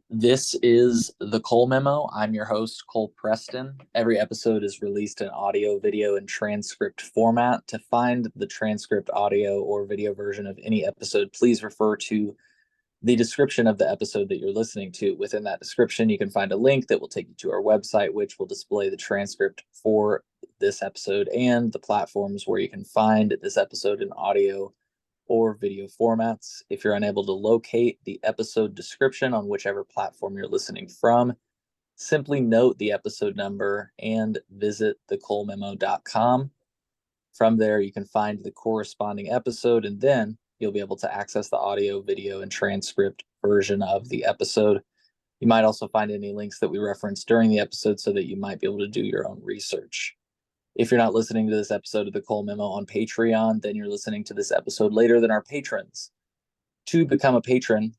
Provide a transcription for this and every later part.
This is the Cole Memo. I'm your host, Cole Preston. Every episode is released in audio, video, and transcript format. To find the transcript, audio, or video version of any episode, please refer to the description of the episode that you're listening to. Within that description, you can find a link that will take you to our website, which will display the transcript for this episode and the platforms where you can find this episode in audio or video formats. If you're unable to locate the episode description on whichever platform you're listening from, simply note the episode number and visit thecolememo.com. From there, you can find the corresponding episode, and then you'll be able to access the audio, video, and transcript version of the episode. You might also find any links that we referenced during the episode so that you might be able to do your own research. If you're not listening to this episode of the Cole Memo on Patreon, then you're listening to this episode later than our patrons. To become a patron,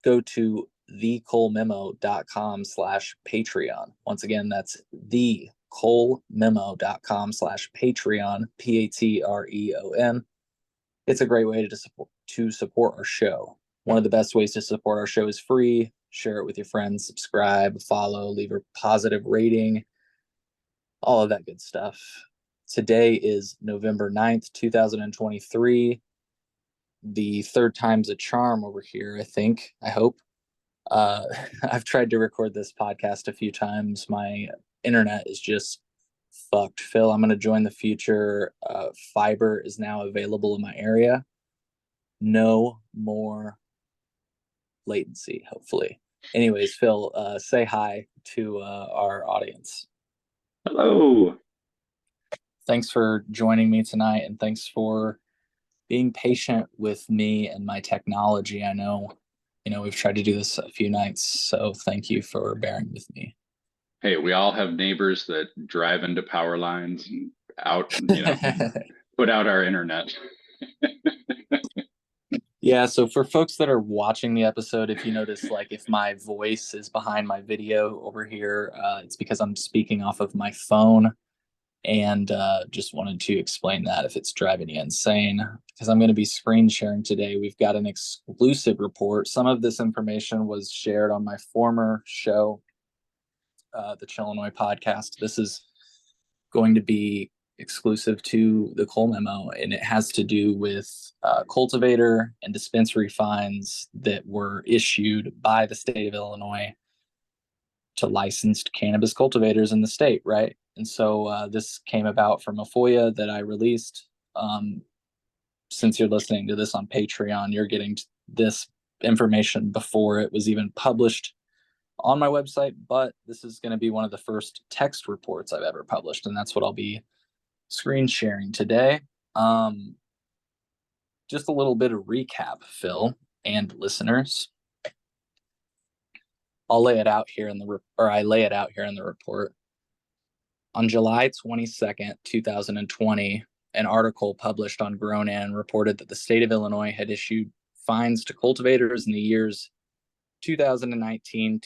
go to thecolememo.com/Patreon. Once again, that's thecolememo.com/Patreon, Patreon. It's a great way to support our show. One of the best ways to support our show is free. Share it with your friends, subscribe, follow, leave a positive rating, all of that good stuff. Today is November 9th, 2023. The third time's a charm over here, I hope. I've tried to record this podcast a few times. My internet is just fucked. Phil, I'm going to join the future. Fiber is now available in my area. No more latency, hopefully. Anyways, Phil, say hi to our audience. Hello. Thanks for joining me tonight, and thanks for being patient with me and my technology. I know, we've tried to do this a few nights, so thank you for bearing with me. Hey, we all have neighbors that drive into power lines and put out our internet. Yeah, so for folks that are watching the episode, if you notice, like if my voice is behind my video over here, it's because I'm speaking off of my phone, and just wanted to explain that if it's driving you insane, because I'm going to be screen sharing today. We've got an exclusive report. Some of this information was shared on my former show, the Chillinois podcast. This is going to be exclusive to the Cole Memo, and it has to do with cultivator and dispensary fines that were issued by the state of Illinois to licensed cannabis cultivators in the state, right? And so this came about from a FOIA that I released. Since you're listening to this on Patreon, you're getting this information before it was even published on my website, but this is going to be one of the first text reports I've ever published, and that's what I'll be screen sharing today. Just a little bit of recap, Phil and listeners. I lay it out here in the report. On July 22nd, 2020, an article published on Grown In reported that the state of Illinois had issued fines to cultivators in the years 2019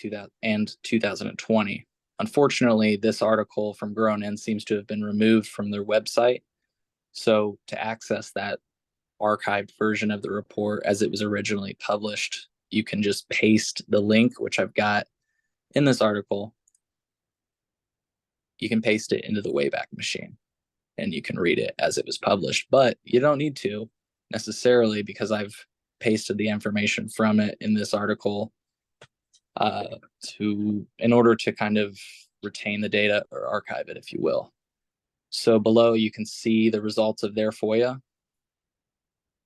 and 2020. Unfortunately, this article from Grown In seems to have been removed from their website. So to access that archived version of the report as it was originally published, you can just paste the link, which I've got in this article. You can paste it into the Wayback Machine and you can read it as it was published, but you don't need to necessarily, because I've pasted the information from it in this article in order to kind of retain the data or archive it, if you will. So below you can see the results of their FOIA.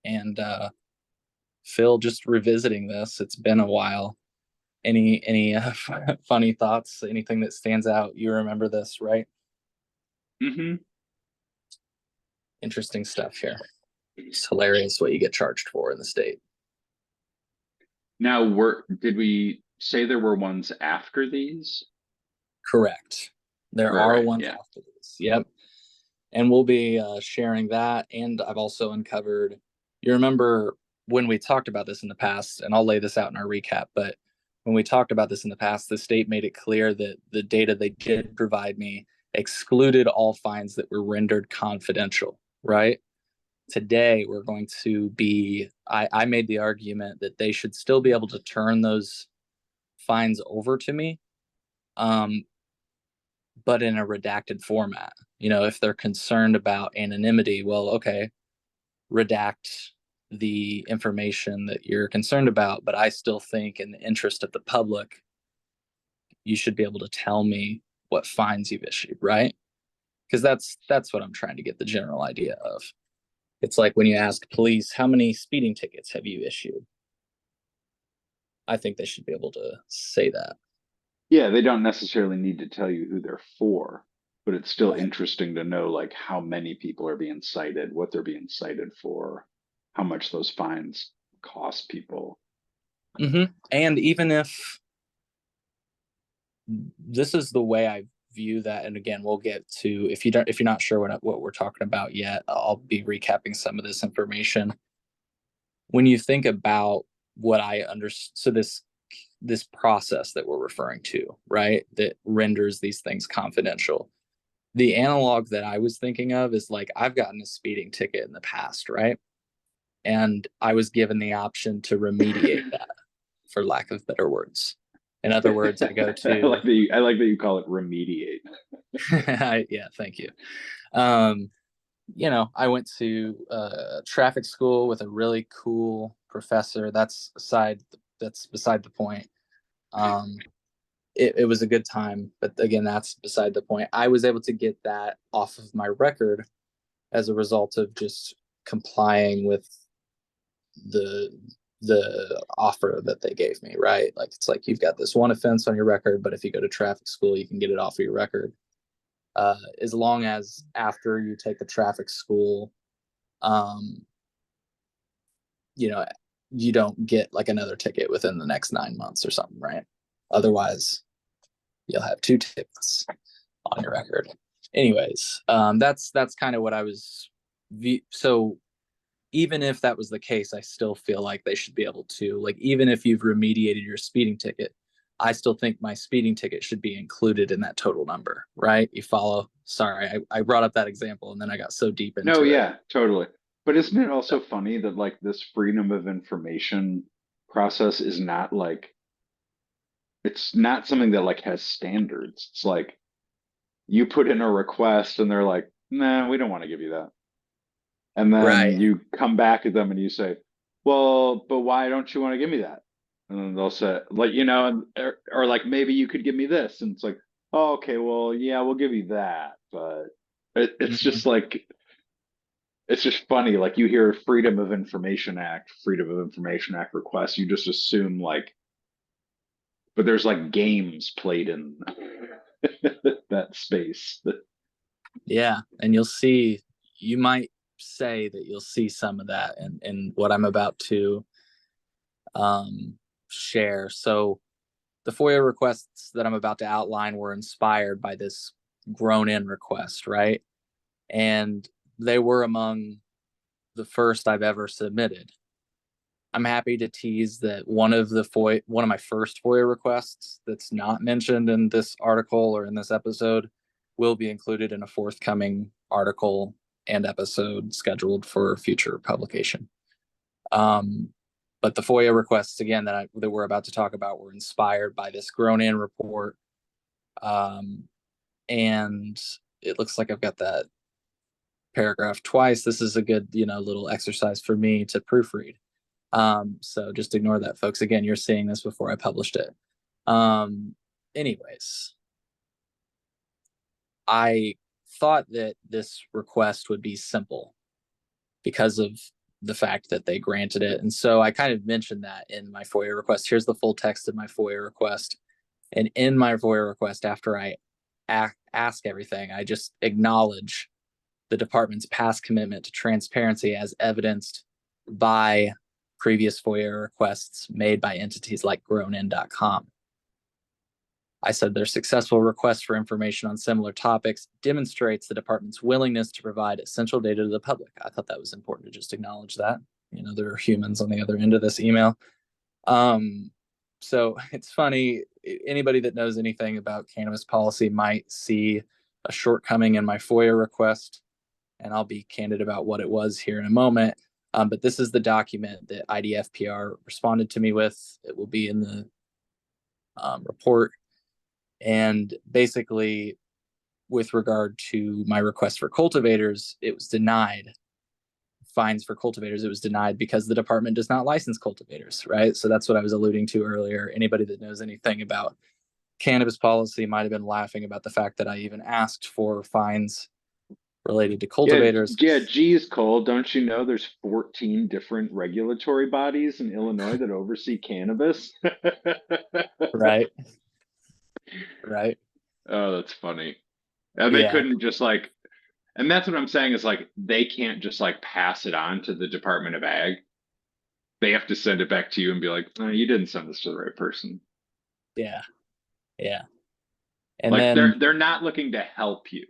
And Phil, just revisiting this, it's been a while. Any funny thoughts? Anything that stands out? You remember this, right? Mm-hmm. Interesting stuff here. It's hilarious what you get charged for in the state. Now, did we say there were ones after these? Correct. There are ones after this. Yep. And we'll be sharing that. And I've also uncovered, you remember when we talked about this in the past, and I'll lay this out in our recap, but when we talked about this in the past, the state made it clear that the data they did provide me excluded all fines that were rendered confidential, right? Today, we're going to be, I made the argument that they should still be able to turn those fines over to me, um, but in a redacted format. If they're concerned about anonymity, well, okay, redact the information that you're concerned about, but I still think in the interest of the public, you should be able to tell me what fines you've issued, right? Because that's what I'm trying to get the general idea of. It's like when you ask police, how many speeding tickets have you issued? I think they should be able to say that. Yeah, they don't necessarily need to tell you who they're for, but it's still Right. interesting to know like how many people are being cited, what they're being cited for, how much those fines cost people. And even if this is the way I view that, and again, we'll get to if you're not sure what we're talking about yet, I'll be recapping some of this information. When you think about what I understand, so this process that we're referring to, right, that renders these things confidential. The analog that I was thinking of is like I've gotten a speeding ticket in the past, right? And I was given the option to remediate that, for lack of better words. In other words, I go to I like that you call it remediate. yeah, thank you. Um, I went to traffic school with a really cool professor. That's beside the point. Um, it was a good time, but again, that's beside the point. I was able to get that off of my record as a result of just complying with the the offer that they gave me, right? Like it's like you've got this one offense on your record, but if you go to traffic school, you can get it off of your record. As long as after you take the traffic school, um, you know, you don't get like another ticket within the next 9 months or something, right? Otherwise, you'll have two tickets on your record. Anyways, that's kind of what I was. So even if that was the case, I still feel like they should be able to, like, even if you've remediated your speeding ticket, I still think my speeding ticket should be included in that total number, right? You follow? Sorry, I brought up that example and then I got so deep No, into it. yeah, totally. But isn't it also funny that like this freedom of information process is not like it's not something that like has standards. It's like you put in a request and they're like, "Nah, we don't want to give you that." And then Right. you come back at them and you say, "Well, but why don't you want to give me that?" And then they'll say, like, or like maybe you could give me this, and it's like, "Oh, okay, well, yeah, we'll give you that," but it's Mhm. just like it's just funny. Like you hear Freedom of Information Act request, you just assume like, but there's like games played in that space. Yeah. And you might say that you'll see some of that in what I'm about to um, share. So the FOIA requests that I'm about to outline were inspired by this grown in request, right? And they were among the first I've ever submitted. I'm happy to tease that one of my first FOIA requests that's not mentioned in this article or in this episode will be included in a forthcoming article and episode scheduled for future publication. Um, but the FOIA requests again that we're about to talk about were inspired by this grown-in report, um, and it looks like I've got that paragraph twice. This is a good little exercise for me to proofread. So just ignore that, folks. Again, you're seeing this before I published it. Um, anyways, I thought that this request would be simple because of the fact that they granted it. And so I kind of mentioned that in my FOIA request. Here's the full text of my FOIA request. And in my FOIA request, after I ask everything, I just acknowledge the department's past commitment to transparency as evidenced by previous FOIA requests made by entities like grownin.com. I said their successful request for information on similar topics demonstrates the department's willingness to provide essential data to the public. I thought that was important to just acknowledge that. There are humans on the other end of this email. Um, so it's funny. Anybody that knows anything about cannabis policy might see a shortcoming in my FOIA request, and I'll be candid about what it was here in a moment. But this is the document that IDFPR responded to me with. It will be in the report. And basically, with regard to my request for cultivators, it was denied. Fines for cultivators, it was denied because the department does not license cultivators, right? So that's what I was alluding to earlier. Anybody that knows anything about cannabis policy might have been laughing about the fact that I even asked for fines related to Yeah, cultivators. yeah, geez, Cole, don't you know there's 14 different regulatory bodies in Illinois that oversee cannabis? Right, right. Oh, that's funny. And they Yeah, couldn't just like, and that's what I'm saying is like they can't just like pass it on to the Department of Ag. They have to send it back to you and be like, "No, you didn't send this to the right person." yeah, yeah. And Like then they're not looking to help you.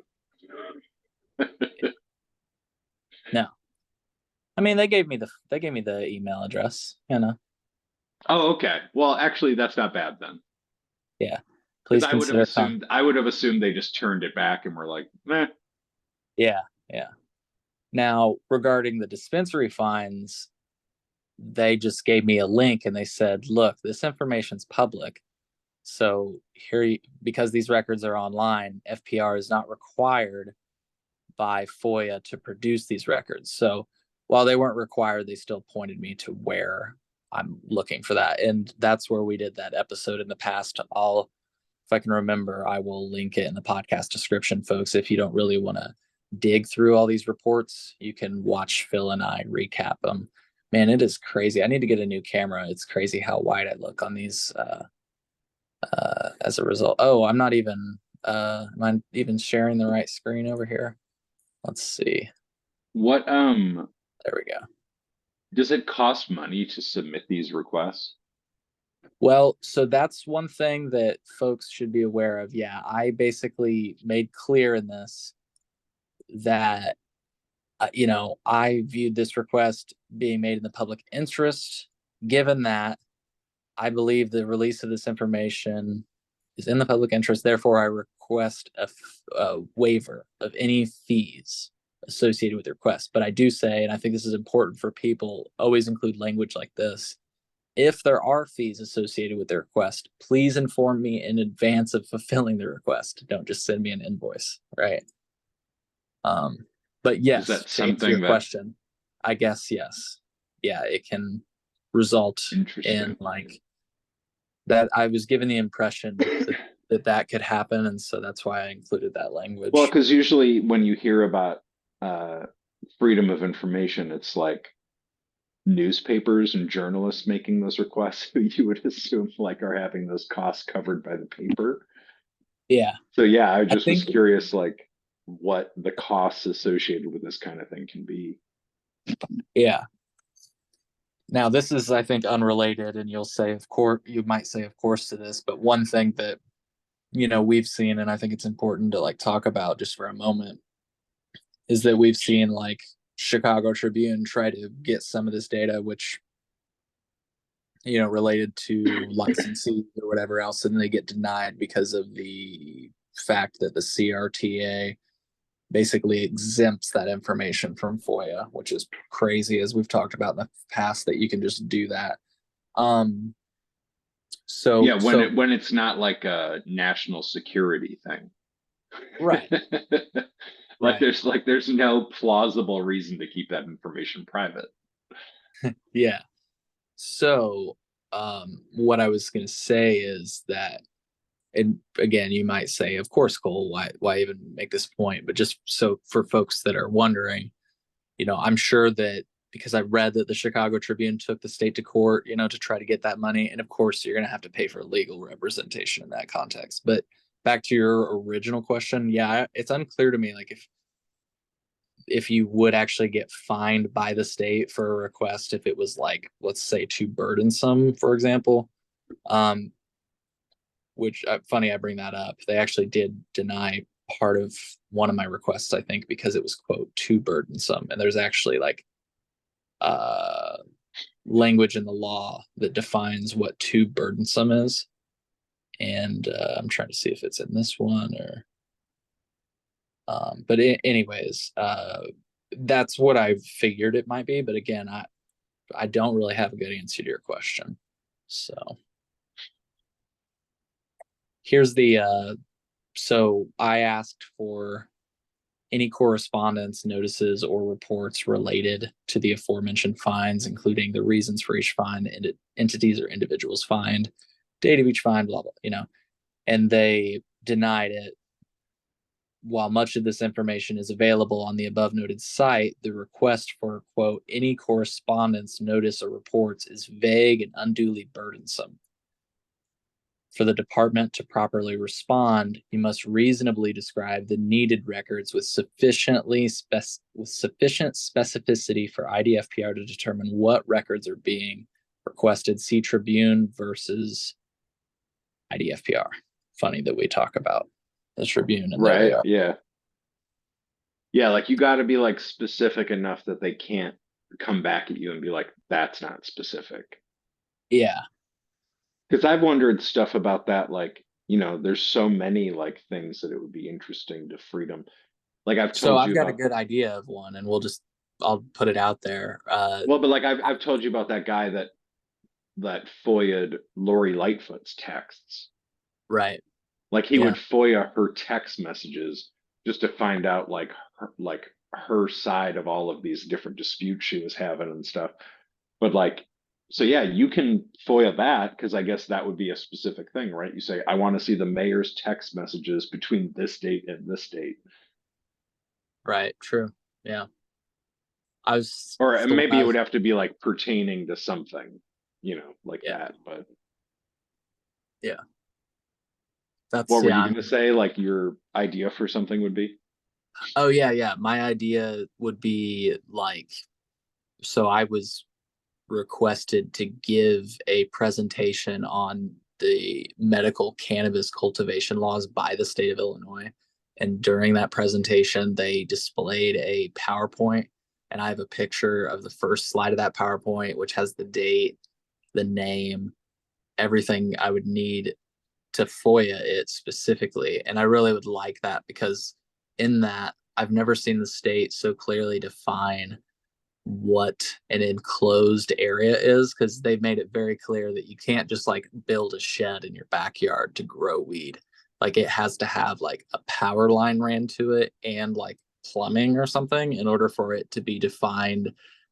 no, I mean they gave me the email address, you know. Oh, okay. Well, actually, that's not bad then. Yeah, Because please consider I would have assumed they just turned it back and were like, "Meh." yeah, yeah. Now regarding the dispensary fines, they just gave me a link and they said, look, this information's public. So here, because these records are online, FPR is not required by FOIA to produce these records. So while they weren't required, they still pointed me to where I'm looking for that. And that's where we did that episode in the past. If I can remember, I will link it in the podcast description, folks. If you don't really want to dig through all these reports, you can watch Phil and I recap them. Man, it is crazy. I need to get a new camera. It's crazy how wide I look on these as a result. Oh, am I even sharing the right screen over here? Let's see. What There we go. does it cost money to submit these requests? Well, so that's one thing that folks should be aware of. Yeah, I basically made clear in this that I viewed this request being made in the public interest, given that I believe the release of this information is in the public interest. Therefore, I request a waiver of any fees associated with the request. But I do say, and I think this is important for people, always include language like this. If there are fees associated with the request, please inform me in advance of fulfilling the request. Don't just send me an invoice, right? Um, but Is yes, that to answer your something that question, I guess yes. Yeah, it can result in interesting? like that. I was given the impression that could happen, and so that's why I included that Well, language. because usually when you hear about uh, freedom of information, it's like newspapers and journalists making those requests who you would assume like are having those costs covered by the paper. Yeah, So yeah, I I just was think curious like what the costs associated with this kind of thing can be. yeah. Now this is, I think, unrelated, and you might say, of course, to this, but one thing that we've seen, and I think it's important to like talk about just for a moment, is that we've seen like Chicago Tribune try to get some of this data, which related to licensee or whatever else, and they get denied because of the fact that the CRTA basically exempts that information from FOIA, which is crazy, as we've talked about in the past, that you can just do that. Um, so Yeah, so when it's not like a national security thing. right, Like right, there's no plausible reason to keep that information private. yeah. So what I was going to say is that, and again, you might say, of course, Cole, why even make this point? But just so for folks that are wondering, I'm sure that because I read that the Chicago Tribune took the state to court, to try to get that money. And of course, you're going to have to pay for legal representation in that context. But back to your original question, yeah, it's unclear to me, like if you would actually get fined by the state for a request if it was like, let's say, too burdensome, for example. Um, which funny I bring that up. They actually did deny part of one of my requests, I think, because it was quote too burdensome. And there's actually like uh language in the law that defines what too burdensome is. And I'm trying to see if it's in this one or but anyways, that's what I figured it might be. But again, I don't really have a good answer to your question. So here's the so I asked for any correspondence, notices, or reports related to the aforementioned fines, including the reasons for each fine, the entities or individuals fined, date of each fine, blah blah, and they denied it. While much of this information is available on the above noted site, the request for, quote, any correspondence, notice, or reports is vague and unduly burdensome. For the department to properly respond, you must reasonably describe the needed records with sufficient specificity for IDFPR to determine what records are being requested. See Tribune versus IDFPR. Funny that we talk about the Tribune, and there they Right. are. Yeah. Yeah, like you got to be like specific enough that they can't come back at you and be like, that's not specific. Yeah. Because I've wondered stuff about that, like, there's so many like things that it would be interesting to freedom. Like I've So told I've you got a about, good idea of one, and I'll put it out there. well, but like I've told you about that guy that FOIA'd Lori Lightfoot's texts. Right. Like he Yeah. would FOIA her text messages just to find out like her side of all of these different disputes she was having and stuff. But like, so yeah, you can FOIA that because I guess that would be a specific thing, right? You say, I want to see the mayor's text messages between this date and this date. Right. True. Yeah. I was Or the one maybe I it was. would have to be like pertaining to something, like Yeah. that. But Yeah. That's what were you yeah. going to say? Like your idea for something would be? Oh yeah, yeah. My idea would be like, so I was requested to give a presentation on the medical cannabis cultivation laws by the state of Illinois. And during that presentation, they displayed a PowerPoint, and I have a picture of the first slide of that PowerPoint, which has the date, the name, everything I would need to FOIA it specifically. And I really would like that because in that, I've never seen the state so clearly define what an enclosed area is, because they've made it very clear that you can't just like build a shed in your backyard to grow weed. Like it has to have like a power line ran to it and like plumbing or something in order for it to be defined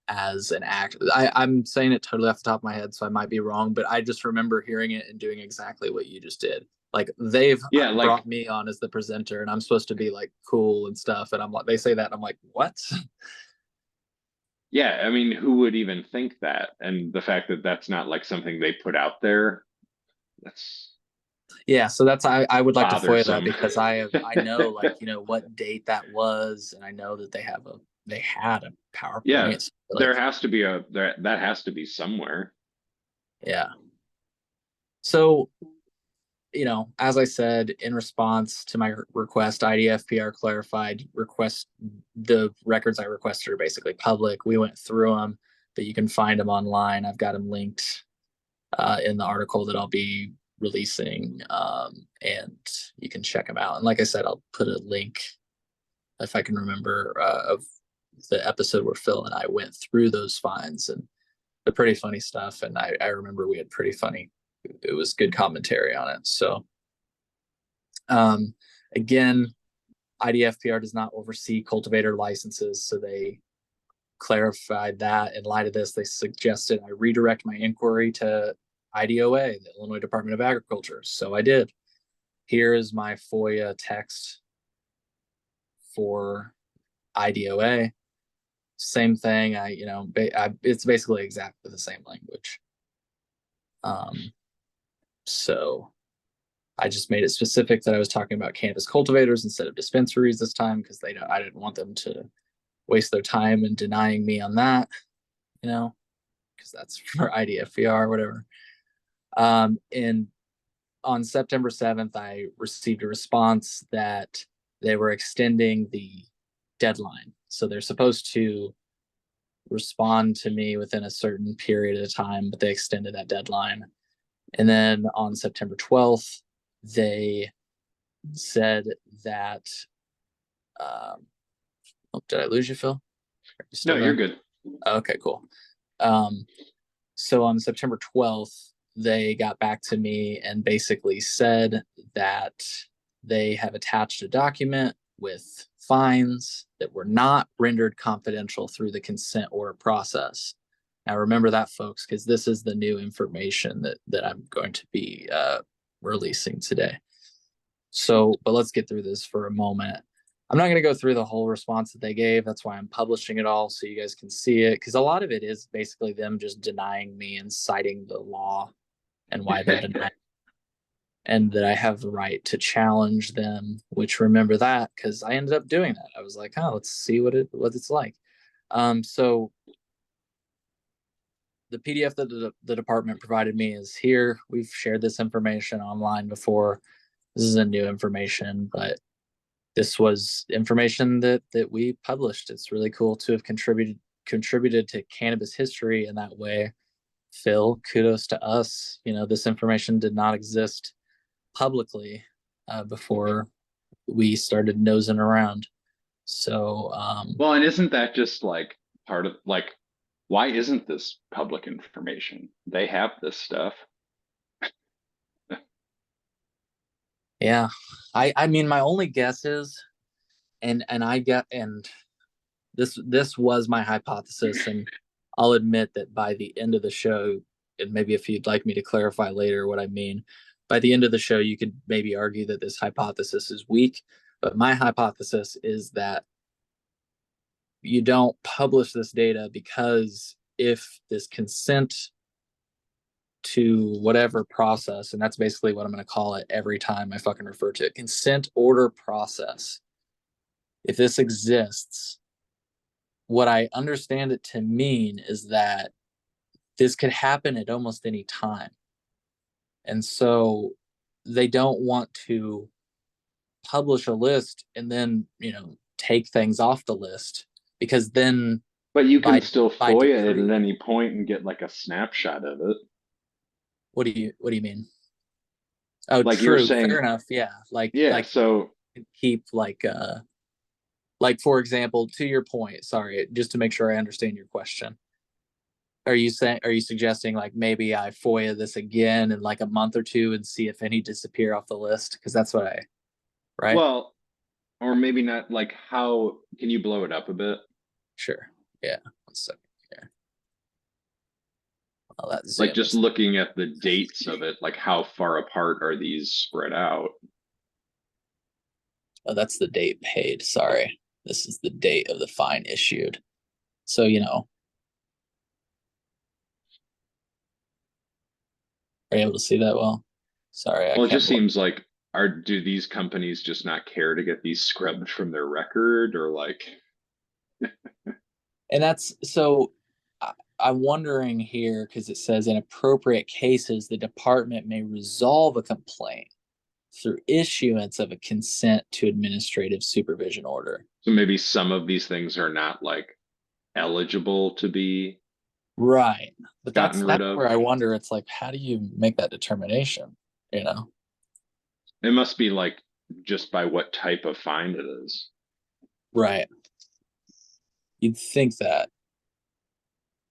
as an act. I'm saying it totally off the top of my head, so I might be wrong, but I just remember hearing it and doing exactly what you just did. Like they've Yeah, like brought me on as the presenter, and I'm supposed to be like cool and stuff, and I'm like, they say that, and I'm like, what? yeah, I mean, who would even think that? And the fact that that's not like something they put out there, that's Yeah, so that's I would like to FOIA that bothersome. because I know like what date that was, and I know that they had a Yeah, PowerPoint. So, there like, has to be a there that has to be somewhere. yeah. So, as I said, in response to my request, IDFPR clarified request the records I requested are basically public. We went through them, but you can find them online. I've got them linked in the article that I'll be releasing, and you can check them out. And like I said, I'll put a link if I can remember of the episode where Phil and I went through those finds, and the pretty funny stuff. And I remember we had pretty funny. It was good commentary on it. So um, again, IDFPR does not oversee cultivator licenses, so they clarified that. In light of this, they suggested I redirect my inquiry to IDOA, the Illinois Department of Agriculture. So I did. Here is my FOIA text for IDOA. Same thing. It's basically exactly the same language. Um, so I just made it specific that I was talking about cannabis cultivators instead of dispensaries this time because I didn't want them to waste their time in denying me on that, because that's for IDFPR or whatever. And on September 7th, I received a response that they were extending the deadline. So they're supposed to respond to me within a certain period of time, but they extended that deadline. And then on September 12th, they said that, oh, did I lose you, Phil? Are you No, still you're there? good. Okay, cool. Um, so on September 12th, they got back to me and basically said that they have attached a document with fines that were not rendered confidential through the consent order process. Now, remember that, folks, because this is the new information that I'm going to be releasing today. So, but let's get through this for a moment. I'm not going to go through the whole response that they gave. That's why I'm publishing it all so you guys can see it, because a lot of it is basically them just denying me and citing the law and why they're denying, and that I have the right to challenge them. Which, remember that, because I ended up doing that. I was like, oh, let's see what it's like. So the PDF that the department provided me is here. We've shared this information online before. This is a new information, but this was information that we published. It's really cool to have contributed to cannabis history in that way. Phil, kudos to us. This information did not exist publicly before we started nosing around. So, well, and isn't that just like part of like, why isn't this public information? They have this stuff. yeah, I mean, my only guess is, and this was my hypothesis, and I'll admit that by the end of the show, and maybe if you'd like me to clarify later what I mean, by the end of the show, you could maybe argue that this hypothesis is weak. But my hypothesis is that you don't publish this data because if this consent to whatever process, and that's basically what I'm going to call it every time I fucking refer to it, consent order process, if this exists, what I understand it to mean is that this could happen at almost any time. And so they don't want to publish a list and then, take things off the list, because then But you can by still by FOIA it at decree, any point and get like a snapshot of it. what do you mean? Oh, Like you're true. Fair saying, enough. Yeah. yeah, Like so keep like, for example, to your point, sorry, just to make sure I understand your question. Are you suggesting like maybe I FOIA this again in like a month or two and see if any disappear off the list? Because that's what right? well, or maybe not, like how can you blow it up a bit? Sure. Yeah. 1 second here. Well, that Like zoom just is, looking at the dates of it, like how far apart are these spread out? oh, that's the date paid. Sorry. This is the date of the fine issued. So, are you able to see that well? Sorry, I Well, it can't just blow. seems like do these companies just not care to get these scrubbed from their record or like And that's so I'm wondering here, because it says in appropriate cases, the department may resolve a complaint through issuance of a consent to administrative supervision order. so maybe some of these things are not like eligible to be Right. But that's gotten rid that's of. where I wonder, it's like, how do you make that determination? You know? It must be like just by what type of fine it is. Right. You'd think that.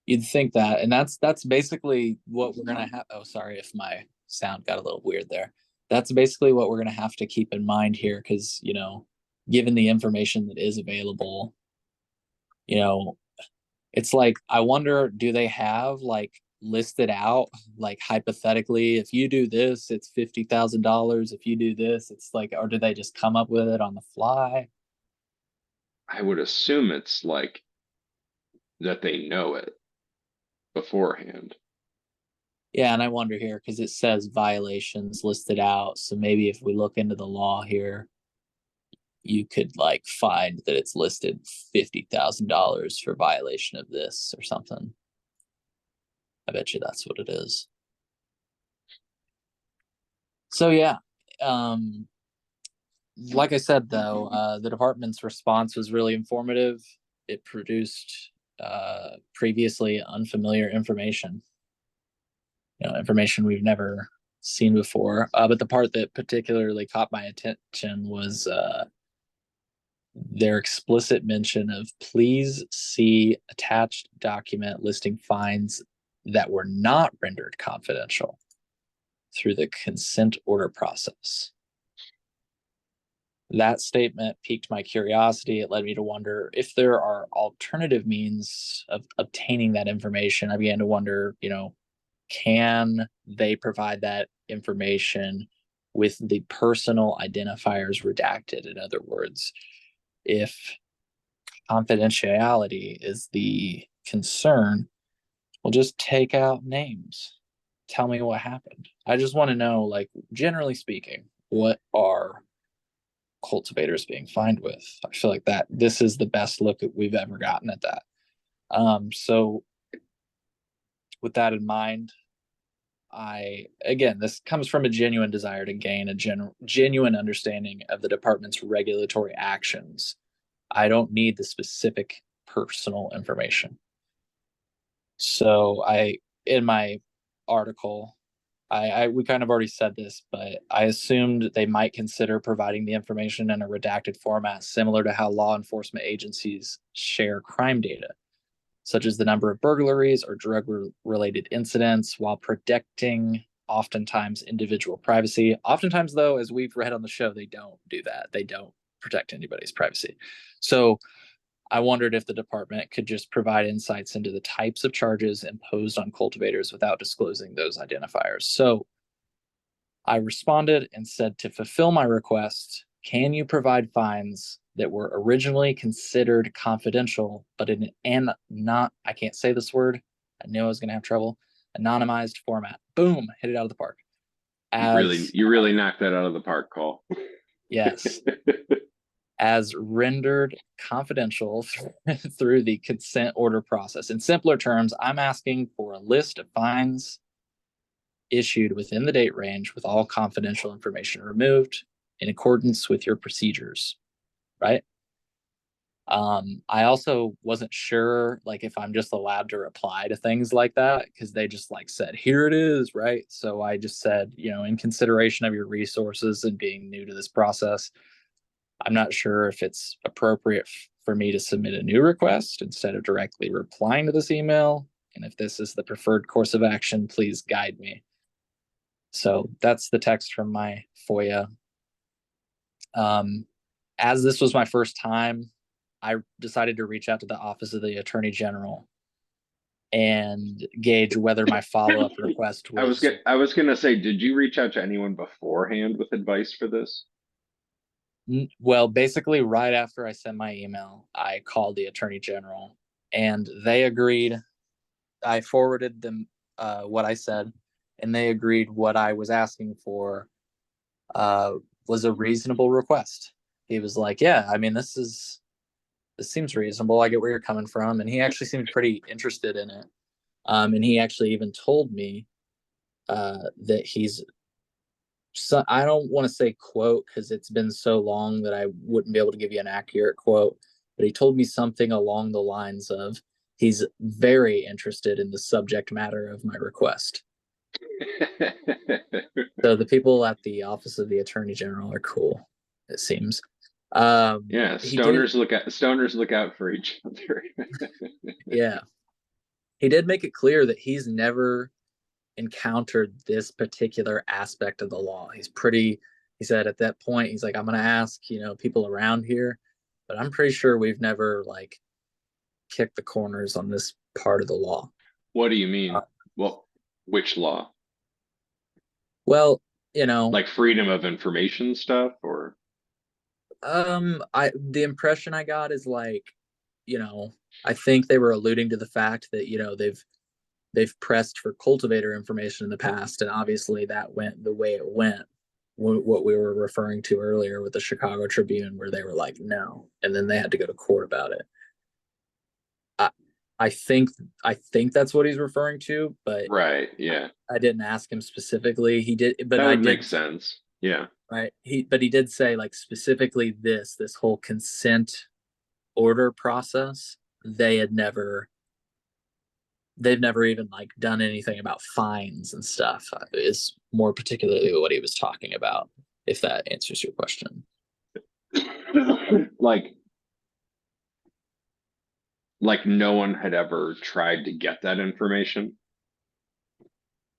You'd think that. And that's basically what we're gonna have. Oh, sorry if my sound got a little weird there. That's basically what we're gonna have to keep in mind here, because, given the information that is available, you know, it's like, I wonder, do they have like listed out, like, hypothetically, if you do this, it's $50,000. If you do this, it's like, or do they just come up with it on the fly? I would assume it's like that they know it beforehand. Yeah, and I wonder here, because it says violations listed out. So maybe if we look into the law here, you could like find that it's listed $50,000 for violation of this or something. I bet you that's what it is. So yeah, like I said, though, the department's response was really informative. It produced previously unfamiliar information, information we've never seen before. But the part that particularly caught my attention was their explicit mention of please see attached document listing fines that were not rendered confidential. through the consent order process. That statement piqued my curiosity. It led me to wonder if there are alternative means of obtaining that information. I began to wonder, can they provide that information with the personal identifiers redacted? In other words, if confidentiality is the concern, we'll just take out names. Tell me what happened. I just want to know, like, generally speaking, what are cultivators being fined with? I feel like that this is the best look that we've ever gotten at that. So with that in mind, this comes from a genuine desire to gain a genuine understanding of the department's regulatory actions. I don't need the specific personal information. So in my article, we kind of already said this, but I assumed they might consider providing the information in a redacted format, similar to how law enforcement agencies share crime data, such as the number of burglaries or drug-related incidents, while protecting oftentimes individual privacy. Oftentimes, though, as we've read on the show, they don't do that. They don't protect anybody's privacy. So I wondered if the department could just provide insights into the types of charges imposed on cultivators without disclosing those identifiers. So I responded and said, to fulfill my request, can you provide fines that were originally considered confidential, but in an I can't say this word. I knew I was going to have trouble. Anonymized format. Boom, hit it out of the park. You really knocked that out of the park, Cole. Yes. As rendered confidential through the consent order process. In simpler terms, I'm asking for a list of fines issued within the date range with all confidential information removed in accordance with your procedures, right? I also wasn't sure like if I'm just allowed to reply to things like that because they just like said, here it is, right? So I just said, in consideration of your resources and being new to this process, I'm not sure if it's appropriate for me to submit a new request instead of directly replying to this email. And if this is the preferred course of action, please guide me. So that's the text from my FOIA. As this was my first time, I decided to reach out to the Office of the Attorney General and gauge whether my follow-up request was. I was gonna say, did you reach out to anyone beforehand with advice for this? Well, basically, right after I sent my email, I called the Attorney General and they agreed. I forwarded them what I said, and they agreed what I was asking for uh, was a reasonable request. He was like, "Yeah, I mean, this seems reasonable. I get where you're coming from," and he actually seemed pretty interested in it. And he actually even told me that he's. So I don't want to say quote because it's been so long that I wouldn't be able to give you an accurate quote, but he told me something along the lines of he's very interested in the subject matter of my request. So the people at the Office of the Attorney General are cool, it seems. Yeah, He did, stoners look out for each other. yeah. He did make it clear that he's never encountered this particular aspect of the law. He said at that point, he's like, I'm going to ask, people around here, but I'm pretty sure we've never like kicked the corners on this part of the law. What do you Uh, mean? Well, which law? well, Like freedom of information stuff, or the impression I got is like, I think they were alluding to the fact that, they've pressed for cultivator information in the past, and obviously that went the way it went. What we were referring to earlier with the Chicago Tribune, where they were like, no, and then they had to go to court about it. I, I think that's what he's referring to, but right? Yeah, I didn't ask him specifically. He did, but that I would make did. sense. Yeah, Right. He did say like specifically this whole consent order process. They've never even like done anything about fines and stuff is more particularly what he was talking about, if that answers your question. like no one had ever tried to get that information.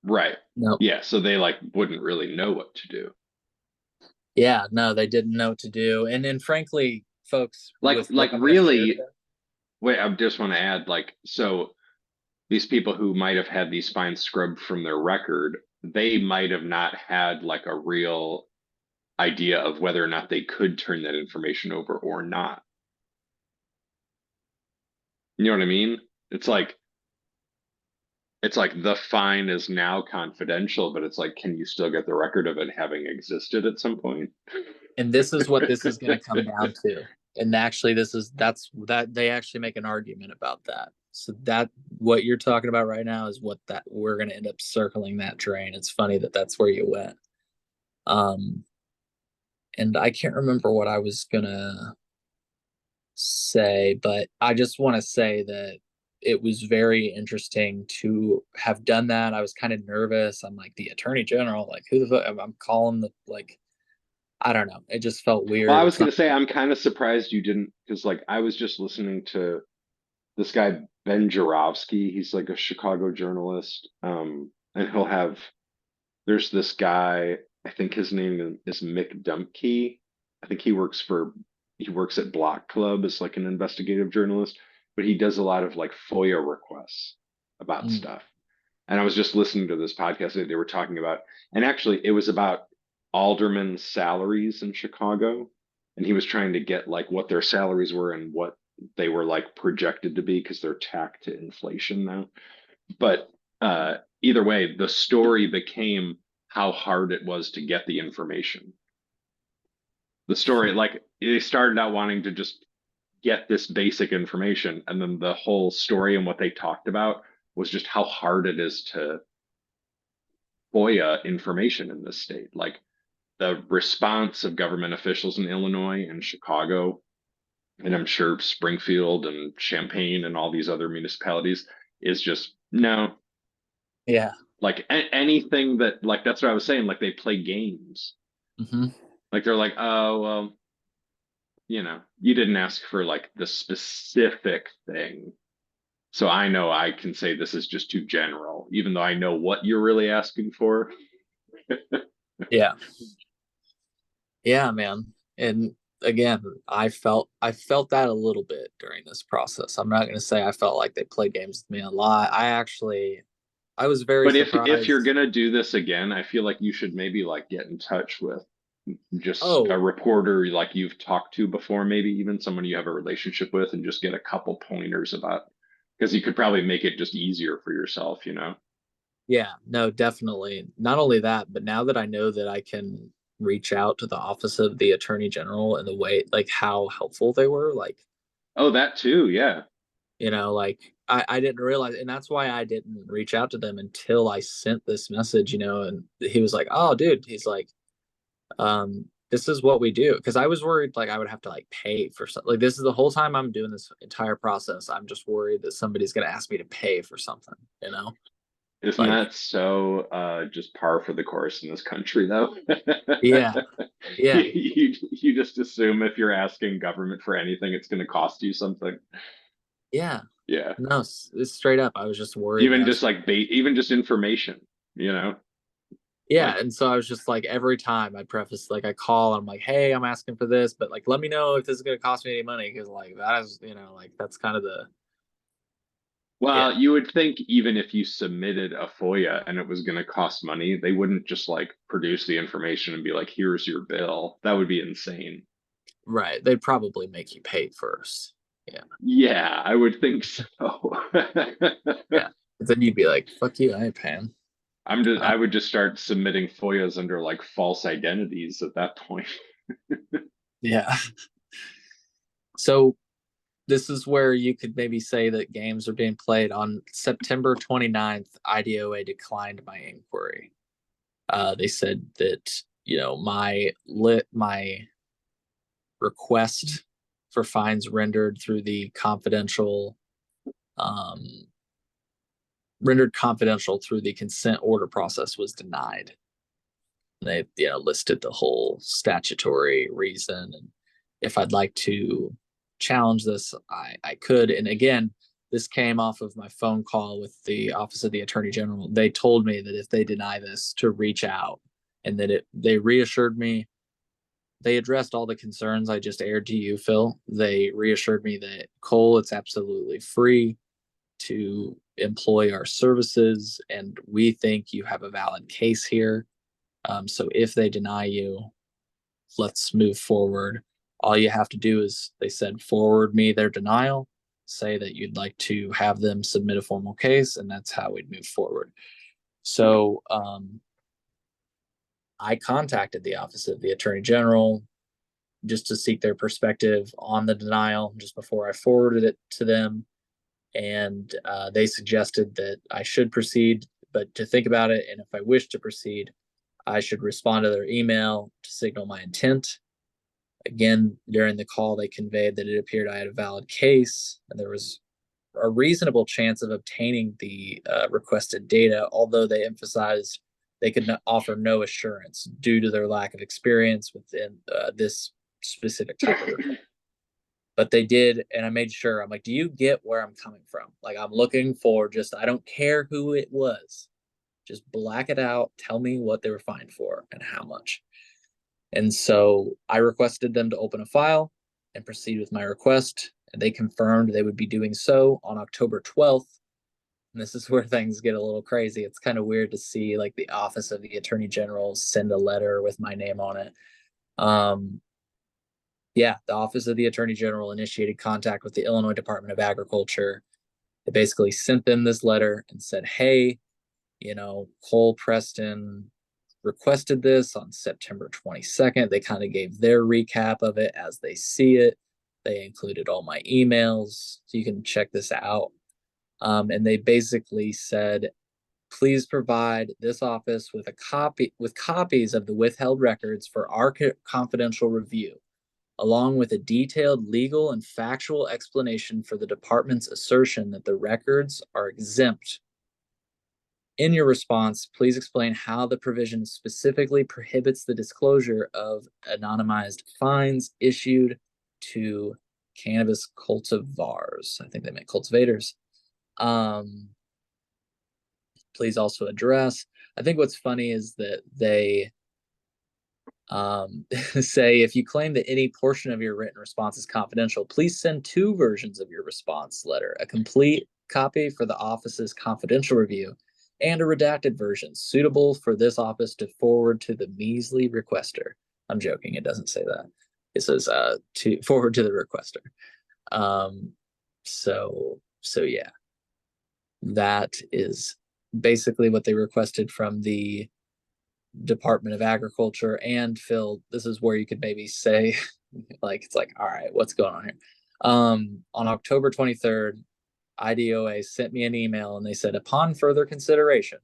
Right. No. Yeah, so they like wouldn't really know what to do. Yeah, no, they didn't know what to do. And then frankly, folks, with what Like I'm going to share really, today. wait, I just want to add, like, so these people who might have had these fines scrubbed from their record, they might have not had like a real idea of whether or not they could turn that information over or not. You know what I mean? It's like it's like the fine is now confidential, but it's like, can you still get the record of it having existed at some point? And this is what this is going to come down to. And actually, that's that they actually make an argument about that. So that what you're talking about right now is what that we're going to end up circling that train. It's funny that that's where you went. Um, and I can't remember what I was gonna say, but I just want to say that it was very interesting to have done that. I was kind of nervous. I'm like the attorney general, like who the fuck? I'm calling the like I don't know. It just felt Well, weird. I was It's gonna not. say I'm kind of surprised you didn't, because like I was just listening to this guy Ben Joravsky. He's like a Chicago journalist, and he'll have there's this guy. I think his name is Mick Dumke. I think he works at Block Club as like an investigative journalist, but he does a lot of like FOIA requests about Mm, stuff. And I was just listening to this podcast that they were talking about, and actually it was about aldermen's salaries in Chicago, and he was trying to get like what their salaries were and what they were like projected to be because they're tacked to inflation now. But either way, the story became how hard it was to get the information. The story, like they started out wanting to just get this basic information, and then the whole story and what they talked about was just how hard it is to FOIA information in this state. Like the response of government officials in Illinois and Chicago, and I'm sure Springfield and Champaign and all these other municipalities is just no. yeah. Like anything that, like, that's what I was saying. Like they play games. Hmm. Like they're like, oh, well, you didn't ask for like the specific thing. So I know I can say this is just too general, even though I know what you're really asking for. Yeah. Yeah, man. And again, I felt that a little bit during this process. I'm not going to say I felt like they played games with me a lot. I was very But if you're surprised. gonna do this again, I feel like you should maybe like get in touch with just a Oh, reporter like you've talked to before, maybe even someone you have a relationship with, and just get a couple pointers about, because you could probably make it just easier for yourself, you know? yeah, no, definitely. Not only that, but now that I know that I can reach out to the office of the attorney general and the way, like how helpful they were, like, Oh, that too, yeah. like I didn't realize, and that's why I didn't reach out to them until I sent this message, and he was like, oh, dude, he's like, this is what we do. Cause I was worried like I would have to like pay for something. Like this is the whole time I'm doing this entire process. I'm just worried that somebody's going to ask me to pay for something, you know? Isn't Like, that so just par for the course in this country though? yeah, yeah, You just assume if you're asking government for anything, it's gonna cost you something. yeah. Yeah. No, it's straight up. I was just worried that Even I was, just like bait, even just information, you know? yeah. Like And so I was just like, every time I preface, like, I call, I'm like, hey, I'm asking for this, but like, let me know if this is going to cost me any money. Cause like, that is, like, that's kind of yeah, well, you would think even if you submitted a FOIA and it was going to cost money, they wouldn't just like produce the information and be like, here's your bill. That would be insane. right. They'd probably make you pay first. Yeah. Yeah, I would think so. Yeah. But then you'd be like, fuck you, I ain't paying. I would just start submitting FOIAs under like false identities at that point. Yeah. So this is where you could maybe say that games are being played. On September 29th, IDOA declined my inquiry. They said that, my request for fines um, rendered confidential through the consent order process was denied. They, listed the whole statutory reason, and if I'd like to challenge this, I could. And again, this came off of my phone call with the Office of the Attorney General. They told me that if they deny this, to reach out, and that they reassured me. They addressed all the concerns I just aired to you, Phil. They reassured me that Cole, it's absolutely free to employ our services, and we think you have a valid case here. So if they deny you, let's move forward. All you have to do is, they said, forward me their denial, say that you'd like to have them submit a formal case, and that's how we'd move forward. So I contacted the Office of the Attorney General just to seek their perspective on the denial just before I forwarded it to them. And they suggested that I should proceed, but to think about it, and if I wish to proceed, I should respond to their email to signal my intent. Again, during the call, they conveyed that it appeared I had a valid case and there was a reasonable chance of obtaining the requested data, although they emphasized they could not offer no assurance due to their lack of experience within this specific type of report. But they did, and I made sure, I'm like, do you get where I'm coming from? Like, I'm looking for just, I don't care who it was, just black it out, tell me what they were fined for and how much. And so I requested them to open a file and proceed with my request, and they confirmed they would be doing so on October 12th. And this is where things get a little crazy. It's kind of weird to see like the Office of the Attorney General send a letter with my name on it. Yeah, the Office of the Attorney General initiated contact with the Illinois Department of Agriculture. They basically sent them this letter and said, hey, Cole Preston requested this on September 22nd. They kind of gave their recap of it as they see it. They included all my emails, so you can check this out. And they basically said, please provide this office with copies of the withheld records for our confidential review, along with a detailed legal and factual explanation for the department's assertion that the records are exempt. In your response, please explain how the provision specifically prohibits the disclosure of anonymized fines issued to cannabis cultivars. I think they meant cultivators. Please also address. I think what's funny is that they say, if you claim that any portion of your written response is confidential, please send two versions of your response letter, a complete copy for the office's confidential review and a redacted version suitable for this office to forward to the measly requester. I'm joking. It doesn't say that. It says to forward to the requester. So yeah, that is basically what they requested from the Department of Agriculture. And Phil, this is where you could maybe say, like, it's like, all right, what's going on here? On October 23rd, IDOA sent me an email and they said, upon further consideration,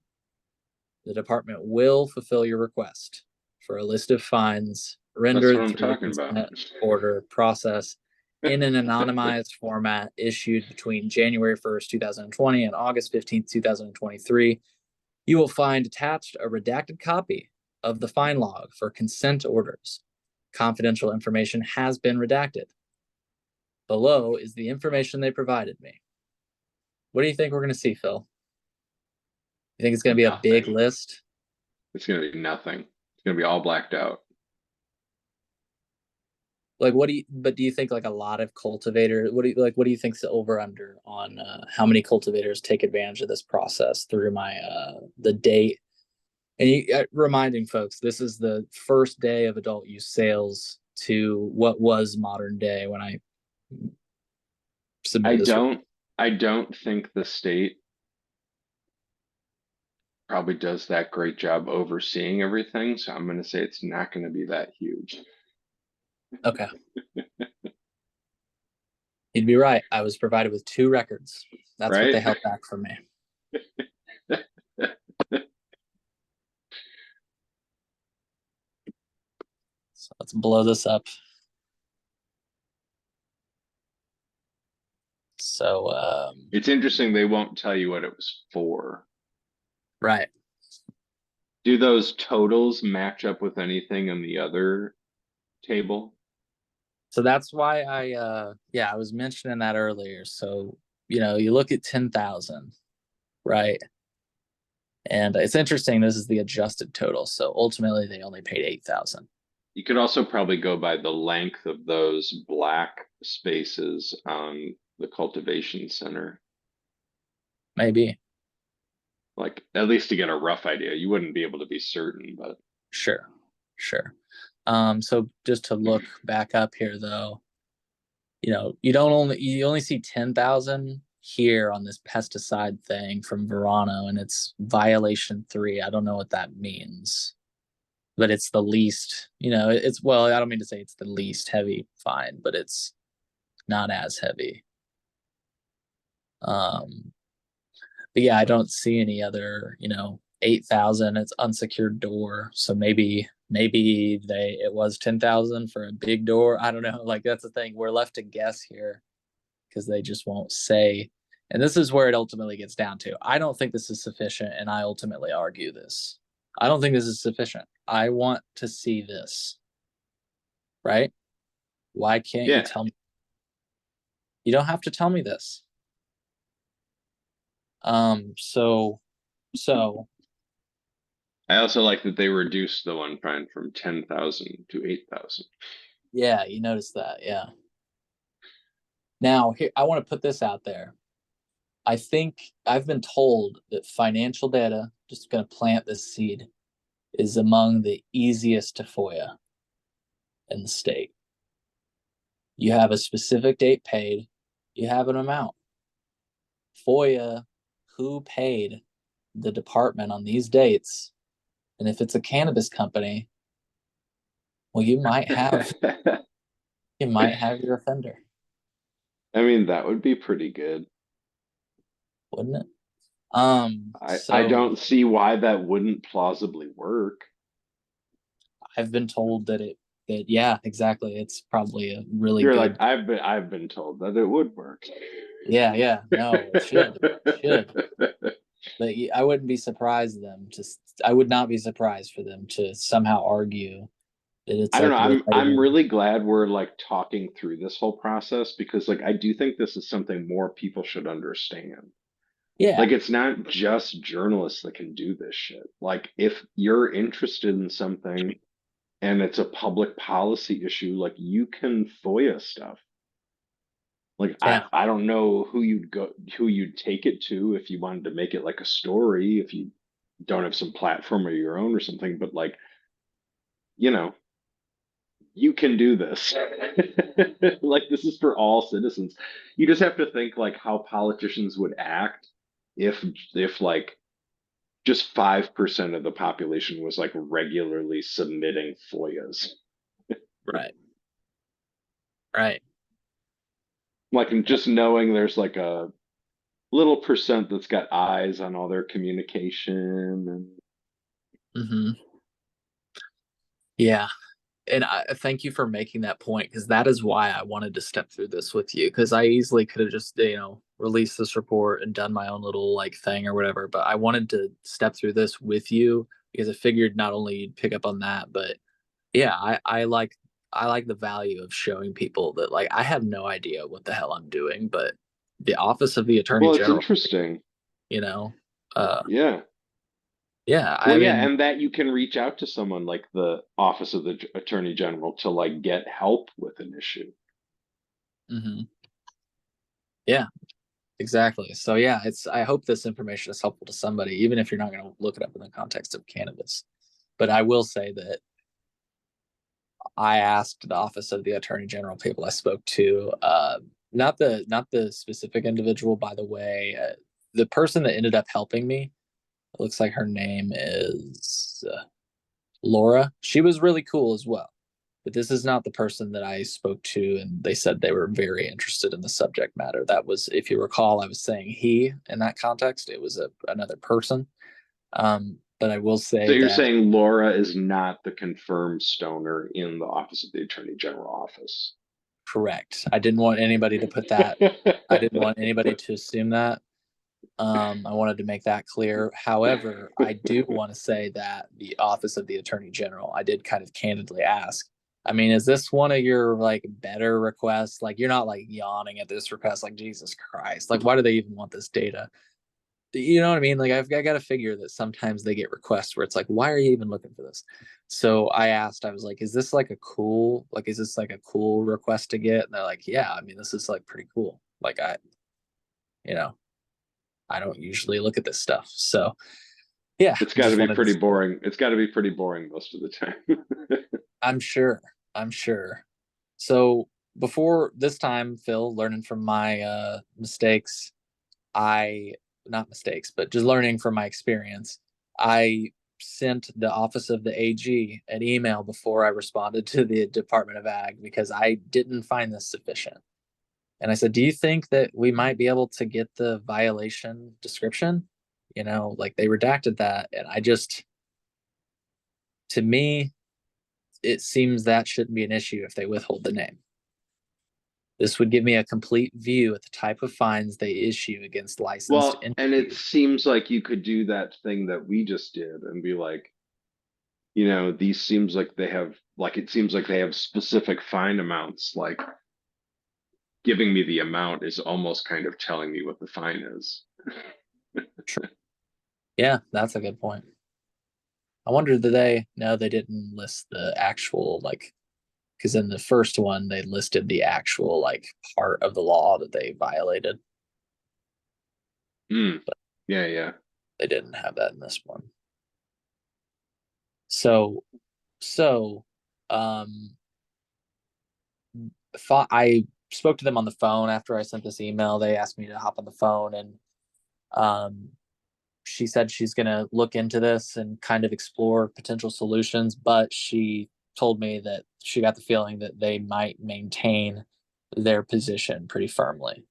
the department will fulfill your request for a list of fines That's what rendered I'm through the talking about. consent order process in an anonymized format issued between January 1st, 2020 and August 15th, 2023. You will find attached a redacted copy of the fine log for consent orders. Confidential information has been redacted. Below is the information they provided me. What do you think we're going to see, Phil? You think it's going to be a big list? It's going to be nothing. It's going to be all blacked out. Like, do you think like a lot of cultivators, what do you think's the over under on how many cultivators take advantage of this process through the date? And reminding folks, this is the first day of adult use sales to what was modern day when I I submitted this. don't think the state probably does that great job overseeing everything. So I'm going to say it's not going to be that huge. Okay. You'd be right. I was provided with two records. That's what they Right? held back from me. So let's blow this up. So It's interesting they won't tell you what it was for. right. Do those totals match up with anything on the other table? So that's why I was mentioning that earlier. So you look at 10,000, right? And it's interesting. This is the adjusted total. So ultimately, they only paid 8,000. You could also probably go by the length of those black spaces on the cultivation center, Maybe. like at least to get a rough idea. You wouldn't be able to be certain, but Sure. Sure. So just to look back up here, though, you only see 10,000 here on this pesticide thing from Verano, and it's violation 3. I don't know what that means, but it's the least. It's well. I don't mean to say it's the least heavy fine, but it's not as heavy. Um, but yeah, I don't see any other. 8,000. It's unsecured door, so maybe it was 10,000 for a big door. I don't know. Like that's the thing. We're left to guess here because they just won't say. And this is where it ultimately gets down to. I don't think this is sufficient, and I ultimately argue this. I don't think this is sufficient. I want to see this, right? Why can't you yeah. tell me? You don't have to tell me this. So I also like that they reduced the one fine from 10,000 to 8,000. yeah, you notice that, yeah. Now, here I want to put this out there. I think I've been told that financial data, just going to plant this seed, is among the easiest to FOIA in the state. You have a specific date paid, you have an amount. FOIA, who paid the department on these dates, and if it's a cannabis company, well, you might have your offender, I mean, that would be pretty good. wouldn't it? I So don't see why that wouldn't plausibly work. I've been told that yeah, exactly. It's probably a really You're like, good. I've been told that it would work. Yeah, yeah. No, it should. It should. But I wouldn't be surprised them to. I would not be surprised for them to somehow argue that it's I don't like know. I'm related. really glad we're like talking through this whole process because like I do think this is something more people should understand. Yeah, Like it's not just journalists that can do this shit. Like if you're interested in something and it's a public policy issue, like you can FOIA stuff. Like I, yeah. I don't know who you'd take it to if you wanted to make it like a story, if you don't have some platform of your own or something, but like, you know, you can do this. Like this is for all citizens. You just have to think like how politicians would act if like just 5% of the population was like regularly submitting FOIAs. Right, right. Like and just knowing there's like a little percent that's got eyes on all their communication and Mm-hmm. Yeah, and I thank you for making that point because that is why I wanted to step through this with you because I easily could have just released this report and done my own little like thing or whatever, but I wanted to step through this with you because I figured not only you'd pick up on that, but yeah, I like the value of showing people that like I have no idea what the hell I'm doing, but the office of the attorney well, it's general, interesting. you know, uh, Yeah. yeah, Well, I yeah, mean, and that you can reach out to someone like the Office of the Attorney General to like get help with an issue. mhm, yeah, exactly. So yeah, I hope this information is helpful to somebody, even if you're not going to look it up in the context of cannabis. But I will say that I asked the office of the attorney general people I spoke to, not the specific individual, by the way, the person that ended up helping me. It looks like her name is Laura. She was really cool as well. But this is not the person that I spoke to, and they said they were very interested in the subject matter. That was, if you recall, I was saying he in that context. It was another person. But I will So say you're that saying Laura is not the confirmed stoner in the Office of the Attorney General office. correct. I didn't want anybody to put that. I didn't want anybody to assume that. I wanted to make that clear. However, I do want to say that the Office of the Attorney General, I did kind of candidly ask. I mean, is this one of your like better requests? Like you're not like yawning at this request, like Jesus Christ. Like, why do they even want this data? You know what I mean? Like I got to figure that sometimes they get requests where it's like, why are you even looking for this? So I asked, I was like, is this like a cool, like, is this like a cool request to get? And they're like, yeah, I mean, this is like pretty cool. Like you know, I don't usually look at this stuff. So yeah, It's got to just be wanted to pretty say, boring. It's got to be pretty boring most of the time. I'm sure, I'm sure. So before this time, Phil, learning from my mistakes, I not mistakes, but just learning from my experience, I sent the office of the AG an email before I responded to the Department of Ag because I didn't find this sufficient. And I said, "Do you think that we might be able to get the violation description?" You know, like they redacted that, and I just, to me, it seems that shouldn't be an issue if they withhold the name. This would give me a complete view at the type of fines they issue against licensed Well, and it entities. seems like you could do that thing that we just did and be like, you know, these seems like they have like it seems like they have specific fine amounts. Like giving me the amount is almost kind of telling me what the fine is. Yeah, that's a good point. I wonder, did they? No, they didn't list the actual like, because in the first one they listed the actual like part of the law that they violated. Mm. Yeah, yeah. They didn't have that in this one. So, so, um, I spoke to them on the phone after I sent this email. They asked me to hop on the phone, and um, she said she's going to look into this and kind of explore potential solutions, but she told me that she got the feeling that they might maintain their position pretty firmly.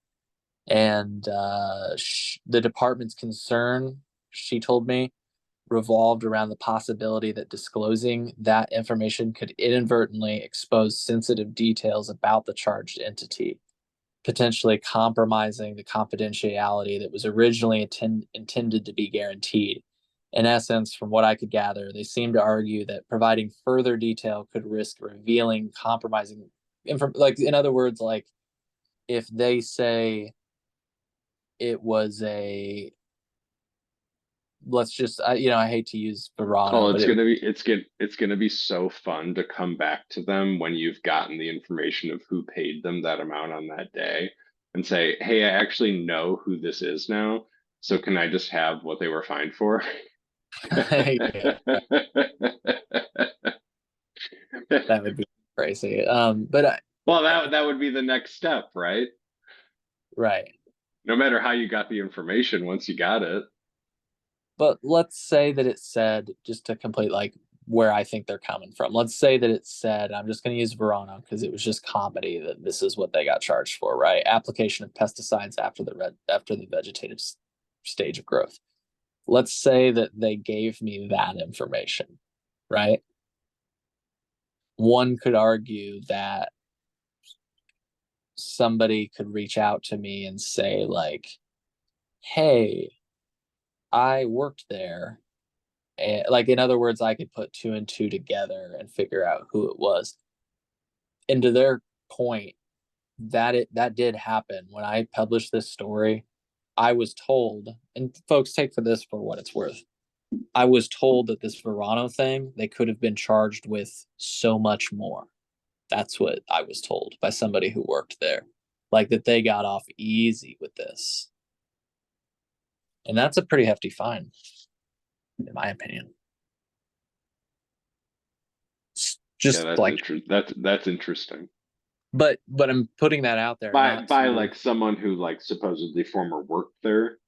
And the department's concern, she told me, revolved around the possibility that disclosing that information could inadvertently expose sensitive details about the charged entity, potentially compromising the confidentiality that was originally intended to be guaranteed. In essence, from what I could gather, they seem to argue that providing further detail could risk revealing compromising like in other words, like if they say it was a, let's just I hate to use Oh, Verano, but it's it gonna be it's gonna be so fun to come back to them when you've gotten the information of who paid them that amount on that day and say, "Hey, I actually know who this is now, so can I just have what they were fined for?" yeah, that would be crazy. Well, that would be the next step, right? Right. No matter how you got the information, once you got it. But let's say that it said, just to complete like where I think they're coming from. Let's say that it said, I'm just going to use Verano because it was just comedy that this is what they got charged for, right? Application of pesticides after the vegetative stage of growth. Let's say that they gave me that information, right? One could argue that somebody could reach out to me and say like, "Hey, I worked there." And like in other words, I could put two and two together and figure out who it was. And to their point, that did happen when I published this story. I was told, and folks take for this for what it's worth. I was told that this Verano thing, they could have been charged with so much more. That's what I was told by somebody who worked there. Like that they got off easy with this. And that's a pretty hefty fine, in my opinion. Yeah, Just that's like, interesting. That's interesting. but I'm putting that out there, not By to like someone who like supposedly former worked there.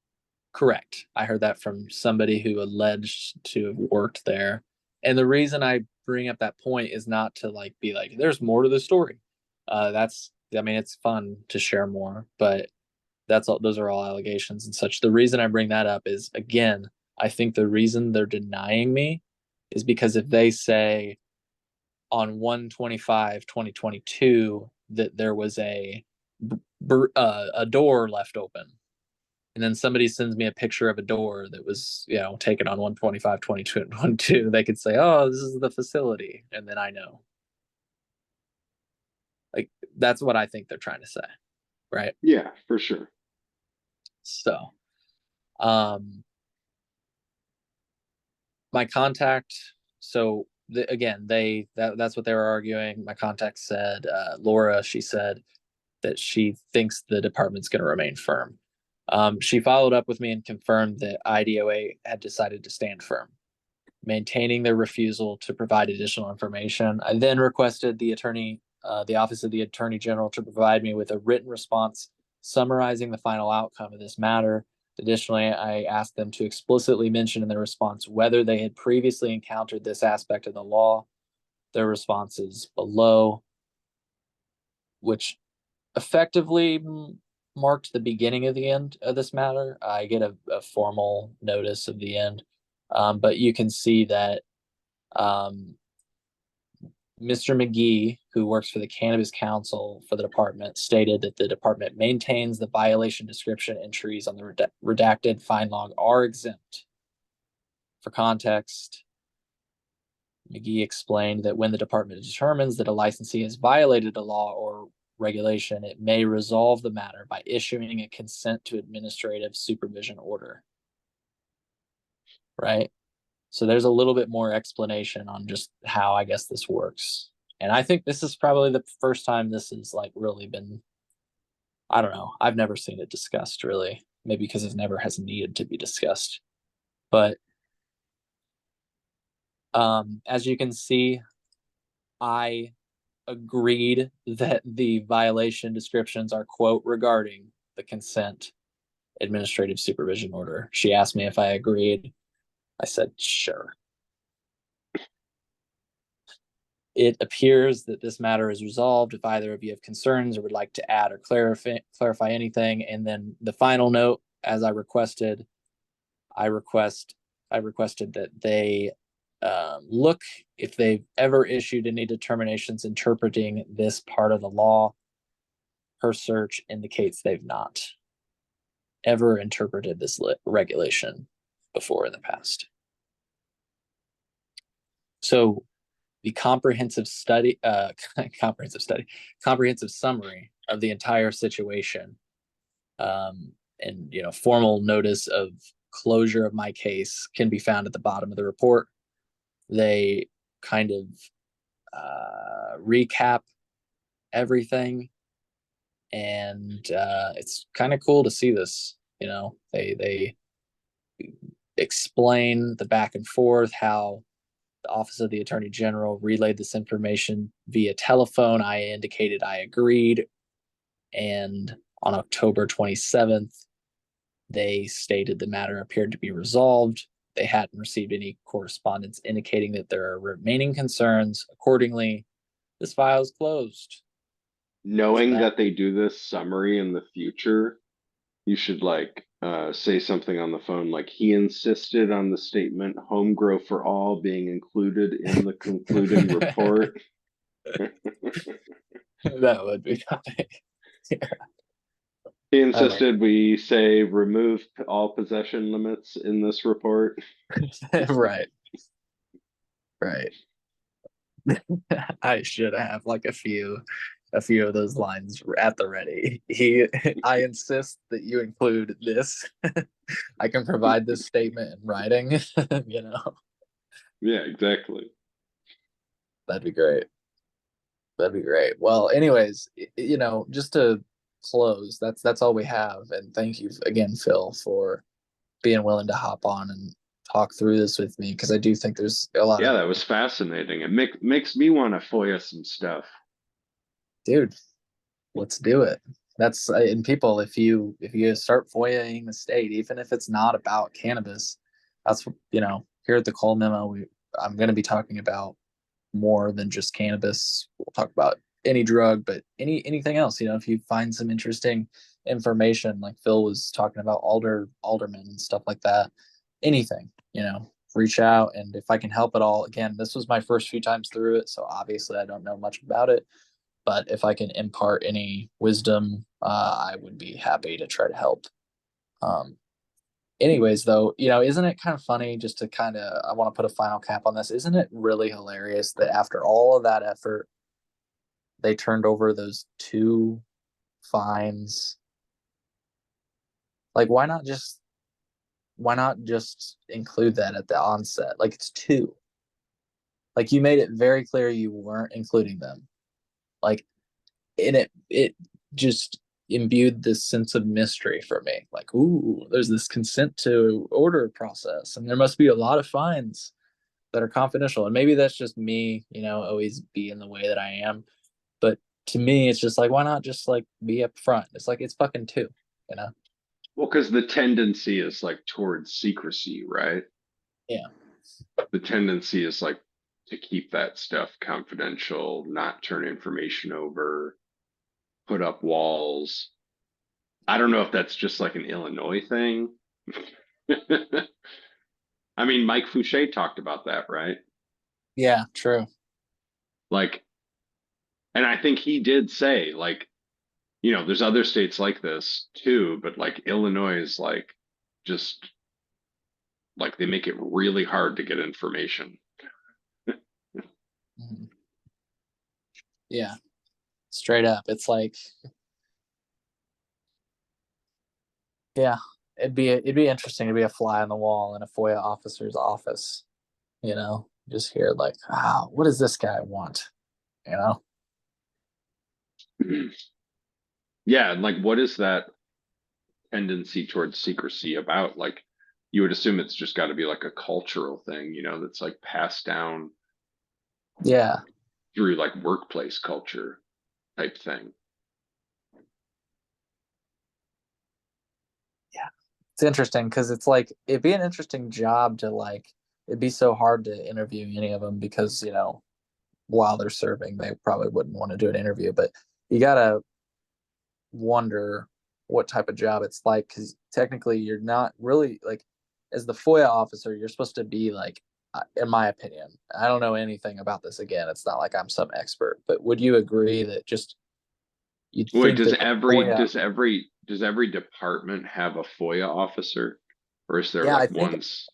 correct. I heard that from somebody who alleged to have worked there. And the reason I bring up that point is not to like be like, there's more to the story. That's, I mean, it's fun to share more, but that's all, those are all allegations and such. The reason I bring that up is again, I think the reason they're denying me is because if they say on 1/25/2022 that there was a door left open, and then somebody sends me a picture of a door that was taken on 1/25/2022, they could say, oh, this is the facility, and then I know. That's what I think they're trying to say, right? Yeah, for sure. So, um, my contact. So again, that's what they were arguing. My contact said, Laura. She said that she thinks the department's going to remain firm. She followed up with me and confirmed that IDOA had decided to stand firm, maintaining their refusal to provide additional information. I then requested the Office of the Attorney General, to provide me with a written response summarizing the final outcome of this matter. Additionally, I asked them to explicitly mention in their response whether they had previously encountered this aspect of the law. Their response is below, which effectively marked the beginning of the end of this matter. I get a formal notice of the end, but you can see that um, Mr. McGee, who works for the Cannabis Council for the department, stated that the department maintains the violation description entries on the redacted fine log are exempt. For context, McGee explained that when the department determines that a licensee has violated a law or regulation, it may resolve the matter by issuing a consent to administrative supervision order. Right? So there's a little bit more explanation on just how I guess this works. And I think this is probably the first time this has like really been, I don't know. I've never seen it discussed really. Maybe because it never has needed to be discussed. But as you can see, I agreed that the violation descriptions are, quote, regarding the consent administrative supervision order. She asked me if I agreed. I said, sure. It appears that this matter is resolved. If either of you have concerns or would like to add or clarify anything. And then the final note, as I requested, I request I requested that they look if they've ever issued any determinations interpreting this part of the law. Her search indicates they've not ever interpreted this regulation before in the past. So the comprehensive summary of the entire situation, and formal notice of closure of my case can be found at the bottom of the report. They kind of recap everything, and it's kind of cool to see this. They explain the back and forth, how the Office of the Attorney General relayed this information via telephone. I indicated I agreed, and on October 27th, they stated the matter appeared to be resolved. They hadn't received any correspondence indicating that there are remaining concerns. Accordingly, this file is closed. So Knowing that that they do this summary in the future, you should like say something on the phone like he insisted on the statement home grow for all being included in the concluding report. that would be funny. Yeah, He I like insisted we say remove all possession limits in this report. it. Right, right. I should have like a few of those lines at the ready. I insist that you include this. I can provide this statement in writing. you know, Yeah, exactly. that'd be great. That'd be great. Well, anyways, just to close, that's all we have. And thank you again, Phil, for being willing to hop on and talk through this with me, because I do think there's a lot Yeah, of, that was fascinating. It makes me want to FOIA some stuff. dude, let's do it. That's and people, if you start FOIAing the state, even if it's not about cannabis, that's here at the Cole Memo, I'm going to be talking about more than just cannabis. We'll talk about any drug, but anything else. If you find some interesting information, like Phil was talking about aldermen and stuff like that, anything, reach out. And if I can help at all, again, this was my first few times through it, so obviously I don't know much about it. But if I can impart any wisdom, I would be happy to try to help. Um, anyways, though, isn't it kind of funny, just to I want to put a final cap on this. Isn't it really hilarious that after all of that effort, they turned over those two fines. Like, why not just include that at the onset? Like, it's two. Like, you made it very clear you weren't including them. Like, and it just imbued this sense of mystery for me. Like, ooh, there's this consent to order process, and there must be a lot of fines that are confidential. And maybe that's just me, always being the way that I am. But to me, it's just like, why not just like be up front? It's like it's fucking two, you know? Well, because the tendency is like towards secrecy, right? Yeah. The tendency is like to keep that stuff confidential, not turn information over, put up walls. I don't know if that's just like an Illinois thing. I mean, Mike Fouché talked about that, right? Yeah, true. Like, and I think he did say, like, there's other states like this too, but like Illinois is like just like they make it really hard to get information. Mhm. Yeah, straight up. It's like, yeah, it'd be interesting to be a fly on the wall in a FOIA officer's office, just hear like, what does this guy want? You know? Yeah, and like what is that tendency towards secrecy about? Like you would assume it's just got to be like a cultural thing, that's like passed down Yeah, through like workplace culture type thing. yeah. It's interesting because it's like it'd be an interesting job to like. It'd be so hard to interview any of them because while they're serving, they probably wouldn't want to do an interview. But you gotta wonder what type of job it's like because technically you're not really like as the FOIA officer, you're supposed to be like, in my opinion, I don't know anything about this. Again, it's not like I'm some expert, but would you agree that just you'd Wait, think does that the every FOIA, does every does every department have a FOIA officer, or is there yeah, I like think, ones?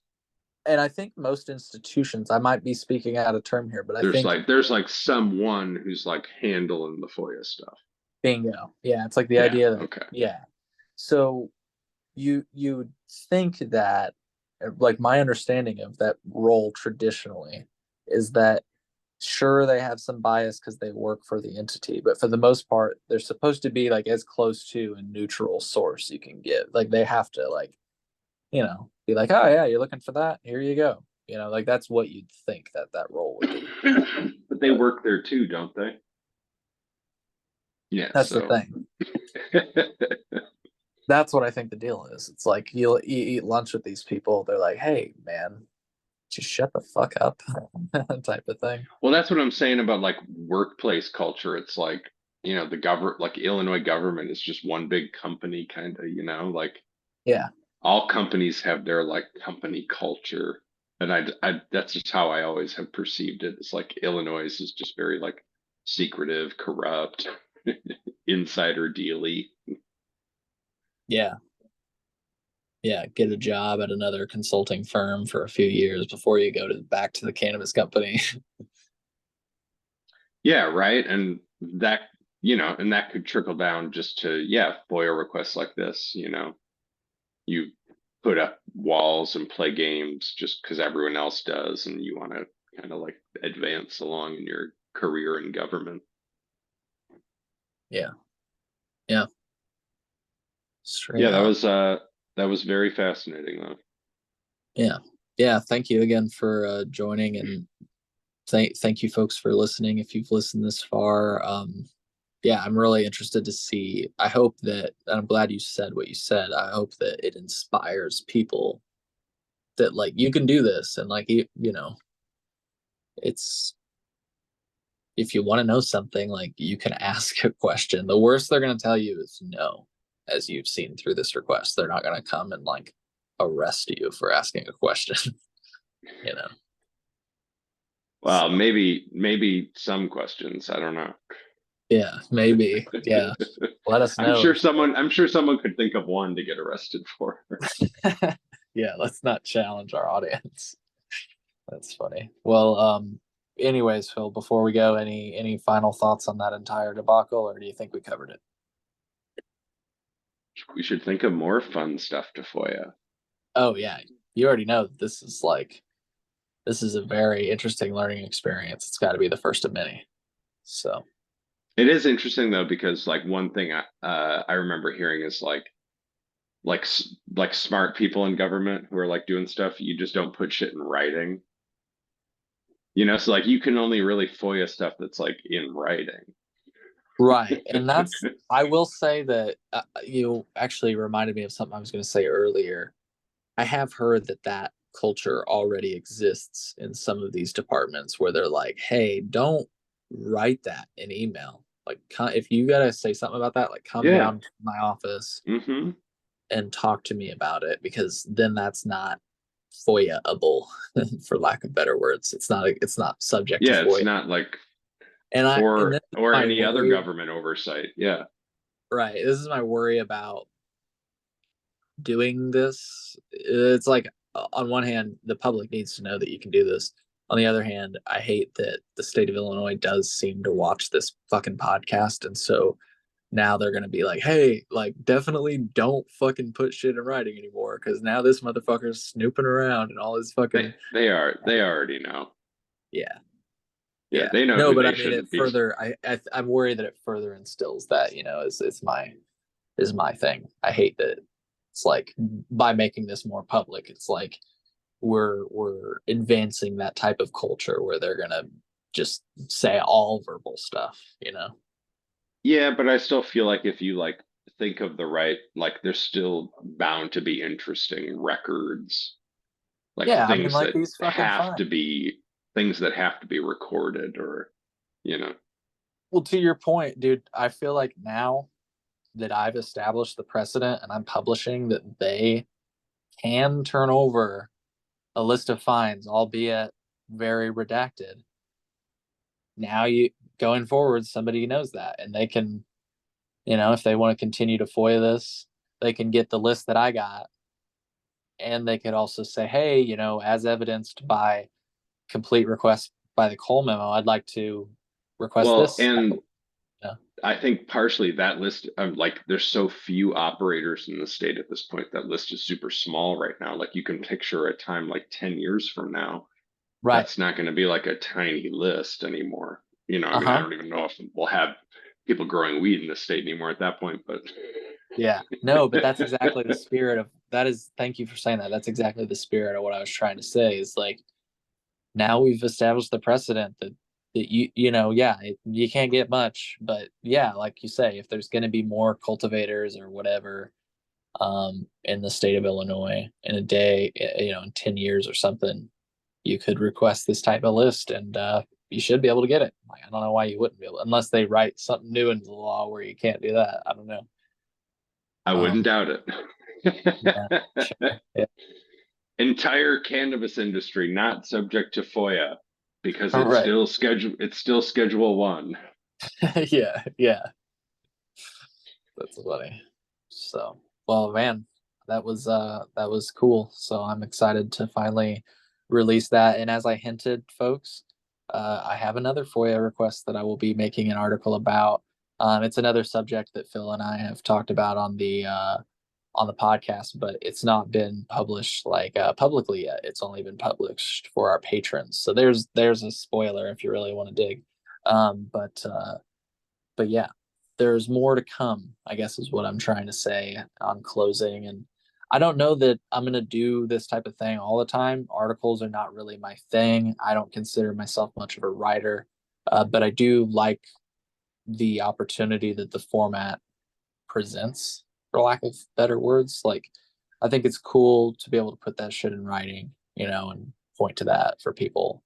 and I think most institutions, I might be speaking out of term here, but I think There's like someone who's like handling the FOIA stuff. bingo, yeah, it's like the Yeah. idea that, Okay. yeah, so you think that, like, my understanding of that role traditionally is that sure they have some bias because they work for the entity, but for the most part they're supposed to be like as close to a neutral source you can get. Like they have to like be like, oh yeah, you're looking for that, here you go. Like that's what you'd think that role would do. But they But work there too, don't they? Yeah. that's the So thing. That's what I think the deal is. It's like you eat lunch with these people, they're like, hey man, just shut the fuck up type of thing. well, that's what I'm saying about like workplace culture. It's like, the government, like Illinois government is just one big company kind of, like Yeah. all companies have their like company culture. And that's just how I always have perceived it. It's like Illinois is just very like secretive, corrupt, insider dealy. Yeah. Yeah, get a job at another consulting firm for a few years before you go to back to the cannabis company. Yeah, right. And that could trickle down just to, yeah, FOIA requests like this, you put up walls and play games just because everyone else does, and you want to kind of like advance along in your career in government. Yeah. Yeah. Straight Yeah, up. that was very fascinating though. Yeah. Yeah. Thank you again for joining, and thank you folks for listening. If you've listened this far, yeah, I'm really interested to see. I hope that, and I'm glad you said what you said. I hope that it inspires people that like you can do this, and like it's if you want to know something, like you can ask a question. The worst they're going to tell you is no, as you've seen through this request. They're not going to come and like arrest you for asking a question, you know? Well, So, maybe some questions. I don't know. yeah, maybe. Yeah. Let us know if you I'm sure someone could think of one to get arrested for. yeah, let's not challenge our audience. That's funny. Well, anyways, Phil, before we go, any final thoughts on that entire debacle, or do you think we covered it? We should think of more fun stuff to FOIA. Oh yeah, you already know this is a very interesting learning experience. It's got to be the first of many. So It is interesting though, because like one thing I remember hearing is like smart people in government who are like doing stuff, you just don't put shit in writing. So like you can only really FOIA stuff that's like in writing. right, and that's I will say that you actually reminded me of something I was going to say earlier. I have heard that that culture already exists in some of these departments where they're like, "Hey, don't write that in email. Like, if you gotta say something about that, like, come Yeah. down to my office Hmm. and talk to me about it because then that's not FOIA-able, for lack of better words. It's not subject to Yeah, it's FOIA. not like And or this is or my any other worry, government oversight. Yeah. right? This is my worry about doing this. It's like on one hand, the public needs to know that you can do this. On the other hand, I hate that the state of Illinois does seem to watch this fucking podcast, and so now they're gonna be like, "Hey, like, definitely don't fucking put shit in writing anymore, because now this motherfucker's snooping around and all his They fucking they already know. yeah, Yeah, yeah." they know No, who but they I mean, it shouldn't be. further. I'm worried that it further instills that, is my thing. I hate that it's like by making this more public, it's like we're advancing that type of culture where they're gonna just say all verbal stuff, you know? Yeah, but I still feel like if you like think of the right, like there's still bound to be interesting records, like Yeah, I mean, like things that have to be recorded or, you know. well, to your point, dude, I feel like now that I've established the precedent and I'm publishing that they can turn over a list of fines, albeit very redacted. Now you going forward, somebody knows that and they can, if they want to continue to FOIA this, they can get the list that I got, and they could also say, hey, as evidenced by complete request by the Cole memo, I'd like to request Well, this. and Yeah. I think partially that list of like there's so few operators in the state at this point. That list is super small right now. Like you can picture a time like 10 years from now, Right. that's not going to be like a tiny list anymore. I Uh mean, I huh. don't even know if we'll have people growing weed in the state anymore at that point, but Yeah. No, but that's exactly the spirit of that is, thank you for saying that. That's exactly the spirit of what I was trying to say is like, now we've established the precedent that yeah, you can't get much, but yeah, like you say, if there's going to be more cultivators or whatever in the state of Illinois in a day, in 10 years or something, you could request this type of list, and you should be able to get it. Like, I don't know why you wouldn't be able, unless they write something new into the law where you can't do that. I don't know. I wouldn't Um, doubt yeah, it. sure. Yeah. Entire cannabis industry not subject to FOIA because All right. it's still schedule one. Yeah, yeah. That's funny. So, well, man, that was cool. So I'm excited to finally release that. And as I hinted, folks, I have another FOIA request that I will be making an article about. It's another subject that Phil and I have talked about on the podcast, but it's not been published like publicly yet. It's only been published for our patrons. So there's a spoiler if you really want to dig. But yeah, there's more to come, I guess is what I'm trying to say on closing. And I don't know that I'm going to do this type of thing all the time. Articles are not really my thing. I don't consider myself much of a writer, but I do like the opportunity that the format presents, for lack of better words. Like, I think it's cool to be able to put that shit in writing, and point to that for people.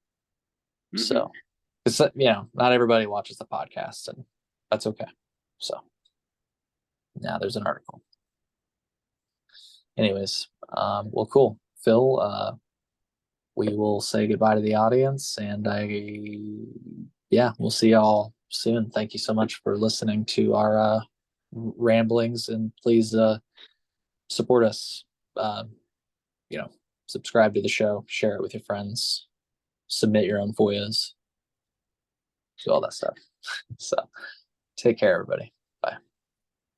Hmm. So, because, not everybody watches the podcast, and that's okay. So, now there's an article. Anyways, well, cool. Phil, we will say goodbye to the audience, and yeah, we'll see y'all soon. Thank you so much for listening to our ramblings, and please support us. Um, you know, subscribe to the show, share it with your friends, submit your own FOIAs. do all that stuff. So take care, everybody.